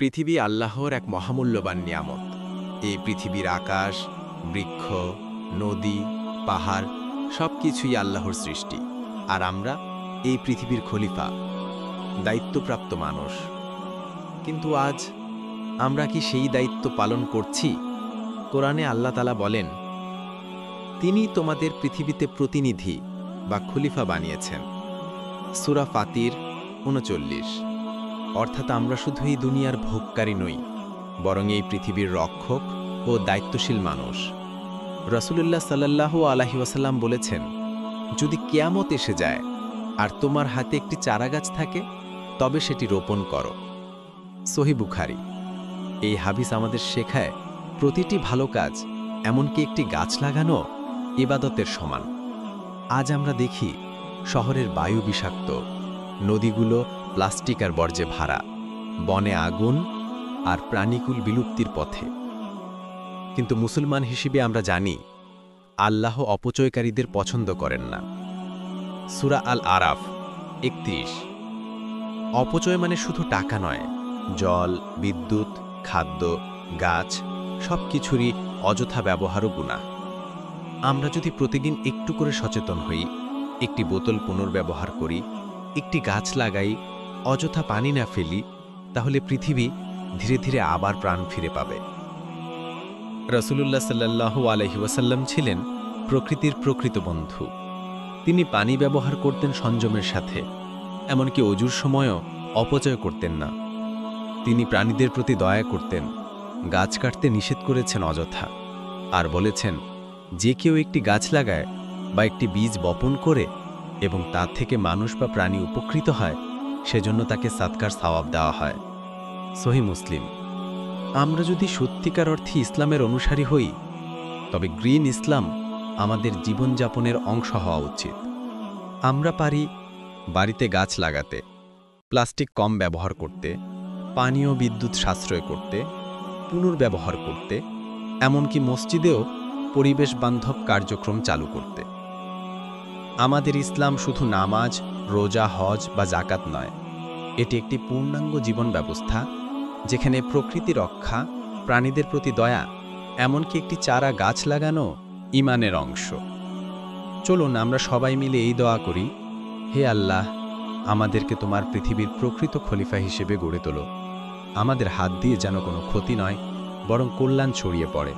পৃথিবী আল্লাহর এক মহামূল্যবান নিয়ামত। এই পৃথিবীর আকাশ, বৃক্ষ, নদী, পাহাড় সবকিছুই আল্লাহর সৃষ্টি। আর আমরা এই পৃথিবীর খলিফা, দায়িত্বপ্রাপ্ত মানুষ। কিন্তু আজ আমরা কি সেই দায়িত্ব পালন করছি? কোরআনে আল্লাহ তাআলা বলেন, তিনি তোমাদের পৃথিবীতে প্রতিনিধি বা খলিফা বানিয়েছেন। সূরা ফাতির ৩৯। অর্থাৎ আমরা শুধু এই দুনিয়ার ভোগকারী নই, বরং এই পৃথিবীর রক্ষক ও দায়িত্বশীল মানুষ। রাসূলুল্লাহ সাল্লাল্লাহু আলাইহি ওয়াসাল্লাম বলেছেন, যদি কিয়ামত এসে যায় আর তোমার হাতে একটি চারাগাছ থাকে, তবে সেটি রোপণ করো। সহিহ বুখারী। এই হাদিস আমাদের শেখায়, প্রতিটি ভালো কাজ, এমনকি একটি গাছ লাগানো, ইবাদতের সমান। আজ আমরা দেখি শহরের বায়ু বিষাক্ত, নদীগুলো প্লাস্টিক আর বর্জ্যে ভরা, বনে আগুন আর প্রাণীকুল বিলুপ্তির পথে। কিন্তু মুসলমান হিসেবে আমরা জানি, আল্লাহ অপচয়কারীদের পছন্দ করেন না। সূরা আল আরাফ ৩১। অপচয় মানে শুধু টাকা নয়, জল, বিদ্যুৎ, খাদ্য, গাছ সবকিছুরই অযথা ব্যবহারও গুনাহ। আমরা যদি প্রতিদিন একটু করে সচেতন হই, একটি বোতল পুনর্ব্যবহার করি, একটি গাছ লাগাই, অযথা পানি না ফেলি, তাহলে পৃথিবী ধীরে ধীরে আবার প্রাণ ফিরে পাবে। রাসূলুল্লাহ সাল্লাল্লাহু আলাইহি ওয়াসাল্লাম ছিলেন প্রকৃতির প্রকৃত বন্ধু। তিনি পানি ব্যবহার করতেন সংযমের সাথে, এমনকি অজুর সময়ও অপচয় করতেন না। তিনি প্রাণীদের প্রতি দয়া করতেন, গাছ কাটতে নিষেধ করেছেন অযথা, আর বলেছেন, যে কেউ একটি গাছ লাগায় বা একটি বীজ বপন করে এবং তার থেকে মানুষ বা প্রাণী উপকৃত হয়, সেজন্য তাকে সাদকার সওয়াব দেওয়া হয়। সহিহ মুসলিম। আমরা যদি সত্যিকার অর্থে ইসলামের অনুসারী হই, তবে গ্রিন ইসলাম আমাদের জীবনযাপনের অংশ হওয়া উচিত। আমরা পারি বাড়িতে গাছ লাগাতে, প্লাস্টিক কম ব্যবহার করতে, পানি ও বিদ্যুৎ সাশ্রয় করতে, পুনর্ব্যবহার করতে, এমনকি মসজিদেও পরিবেশ বান্ধব কার্যক্রম চালু করতে। আমাদের ইসলাম শুধু নামাজ, রোজা, হজ বা যাকাত নয়, এটি একটি পূর্ণাঙ্গ জীবন ব্যবস্থা, যেখানে প্রকৃতি রক্ষা, প্রাণীদের প্রতি দয়া, এমনকি একটি চারা গাছ লাগানো ঈমানের অংশ। চলুন আমরা সবাই মিলে এই দোয়া করি, হে আল্লাহ, আমাদেরকে তোমার পৃথিবীর প্রকৃত খলিফা হিসেবে গড়ে তোলো। আমাদের হাত দিয়ে যেন কোনো ক্ষতি নয়, বরং কল্যাণ ছড়িয়ে পড়ে।